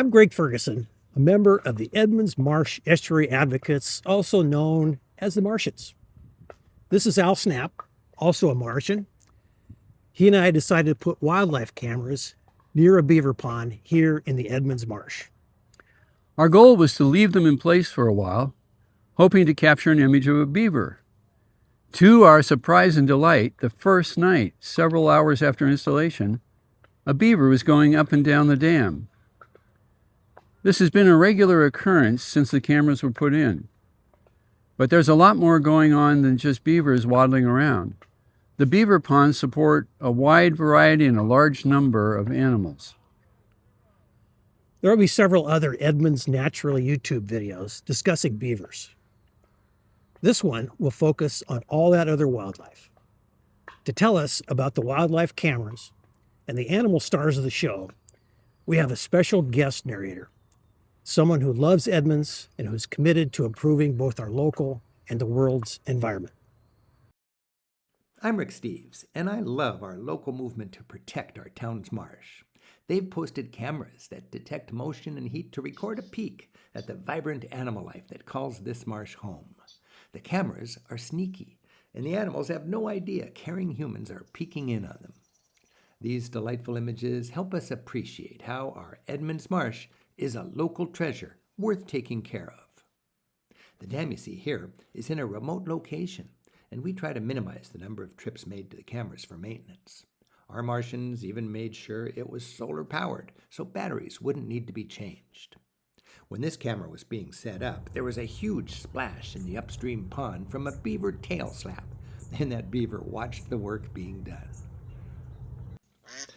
I'm Greg Ferguson, a member of the Edmonds Marsh Estuary Advocates, also known as the Martians. This is Al Snap, also a Martian. He and I decided to put wildlife cameras near a beaver pond here in the Edmonds Marsh. Our goal was to leave them in place for a while, hoping to capture an image of a beaver. To our surprise and delight, the first night, several hours after installation, a beaver was going up and down the dam. This has been a regular occurrence since the cameras were put in. But there's a lot more going on than just beavers waddling around. The beaver ponds support a wide variety and a large number of animals. There will be several other Edmonds Natural YouTube videos discussing beavers. This one will focus on all that other wildlife. To tell us about the wildlife cameras and the animal stars of the show, we have a special guest narrator, someone who loves Edmonds and who's committed to improving both our local and the world's environment. I'm Rick Steves, and I love our local movement to protect our town's marsh. They've posted cameras that detect motion and heat to record a peek at the vibrant animal life that calls this marsh home. The cameras are sneaky, and the animals have no idea caring humans are peeking in on them. These delightful images help us appreciate how our Edmonds Marsh is a local treasure worth taking care of. The dam you see here is in a remote location, and we try to minimize the number of trips made to the cameras for maintenance. Our Martians even made sure it was solar powered, so batteries wouldn't need to be changed. When this camera was being set up, there was a huge splash in the upstream pond from a beaver tail slap, and that beaver watched the work being done.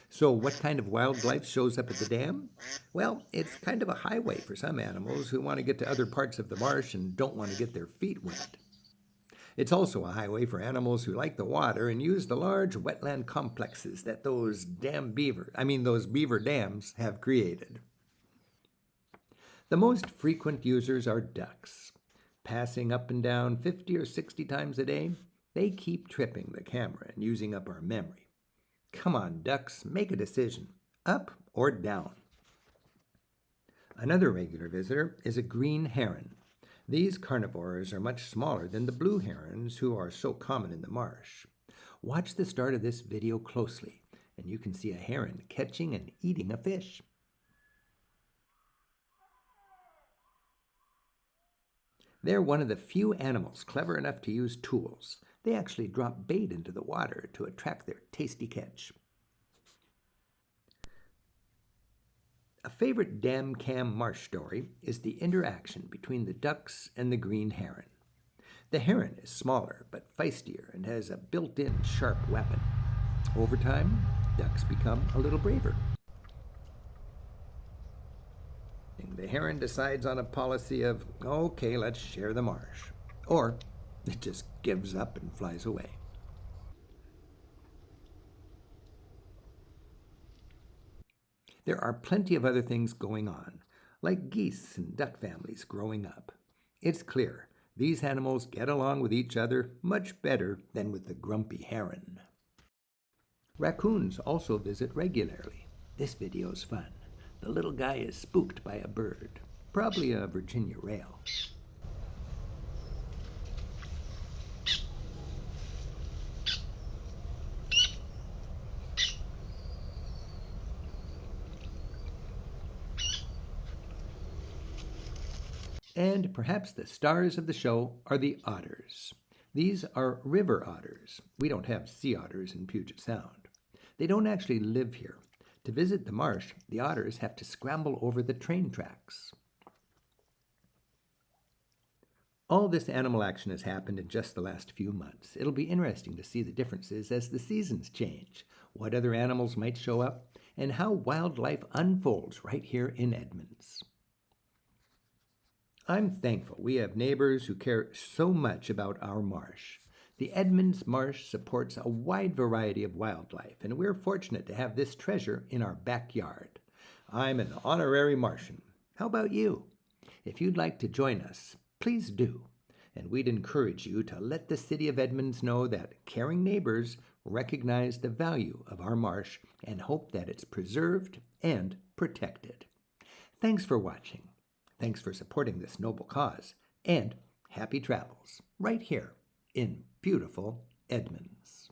So what kind of wildlife shows up at the dam? Well, it's kind of a highway for some animals who want to get to other parts of the marsh and don't want to get their feet wet. It's also a highway for animals who like the water and use the large wetland complexes that those beaver dams have created. The most frequent users are ducks. Passing up and down 50 or 60 times a day, they keep tripping the camera and using up our memory. Come on, ducks, make a decision, up or down. Another regular visitor is a green heron. These carnivores are much smaller than the blue herons who are so common in the marsh. Watch the start of this video closely, and you can see a heron catching and eating a fish. They're one of the few animals clever enough to use tools. They actually drop bait into the water to attract their tasty catch. A favorite Dam Cam marsh story is the interaction between the ducks and the green heron. The heron is smaller but feistier and has a built-in sharp weapon. Over time, ducks become a little braver. The heron decides on a policy of, okay, let's share the marsh. Or it just gives up and flies away. There are plenty of other things going on, like geese and duck families growing up. It's clear these animals get along with each other much better than with the grumpy heron. Raccoons also visit regularly. This video's fun. The little guy is spooked by a bird, probably a Virginia rail. And perhaps the stars of the show are the otters. These are river otters. We don't have sea otters in Puget Sound. They don't actually live here. To visit the marsh, the otters have to scramble over the train tracks. All this animal action has happened in just the last few months. It'll be interesting to see the differences as the seasons change, what other animals might show up, and how wildlife unfolds right here in Edmonds. I'm thankful we have neighbors who care so much about our marsh. The Edmonds Marsh supports a wide variety of wildlife, and we're fortunate to have this treasure in our backyard. I'm an honorary Martian. How about you? If you'd like to join us, please do. And we'd encourage you to let the city of Edmonds know that caring neighbors recognize the value of our marsh and hope that it's preserved and protected. Thanks for watching. Thanks for supporting this noble cause. And happy travels right here in beautiful Edmonds.